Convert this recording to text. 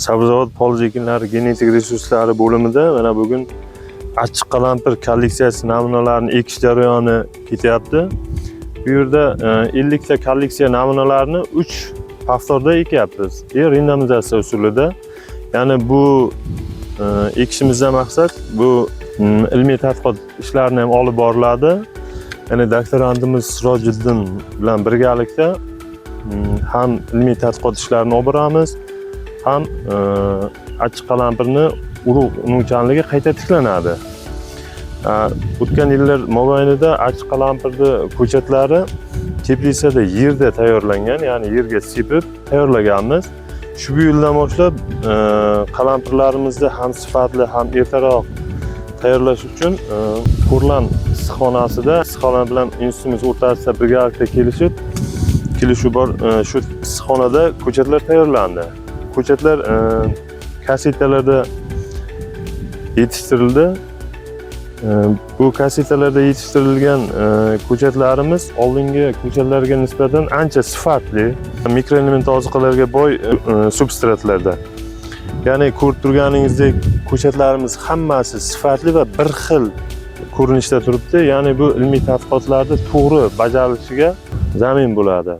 Sabzavot poliz ekinlari genetik resurslari bo'limida mana bugun achchiq qalampir kolleksiyasi namunalarini ekish jarayoni ketyapti. Bu yerda 50 ta kolleksiya namunalarini 3 haftada ekyapmiz. Randomizatsiya usulida. Ya'ni bu ekishimizdan maqsad bu ilmiy tadqiqot ishlarini ham olib boriladi. Ya'ni doktorantimiz Sirojiddin bilan birgalikda ham ilmiy tadqiqot ishlarini olib boramiz, ham achchiq qalampirni urug' unuvchanligi qayta tiklanadi. O'tgan yillar mobaynida achchiq qalampirni ko'chatlari teplitsada yerda tayyorlangan, ya'ni yerga sepib tayyorlaganmiz. Shu yildan boshlab qalampirlarimizni ham sifatli, ham ertaroq tayyorlash uchun Ko'rlan issiqxonasida issiqxona bilan institutimiz o'rtasida birgalikda kelishuv bor. Shu issiqxonada ko'chatlar tayyorlandi. Ko'chatlar kasetalarda yetishtirildi. Bu kasetalarda yetishtirilgan ko'chatlarimiz oldingi ko'chatlarga nisbatan ancha sifatli, mikroelement ozuqalarga boy substratlarda. Ya'ni ko'rib turganingizdek ko'chatlarimiz hammasi sifatli va bir xil ko'rinishda turibdi. Ya'ni bu ilmiy tadqiqotlarda to'g'ri bajarilishiga zamin bo'ladi.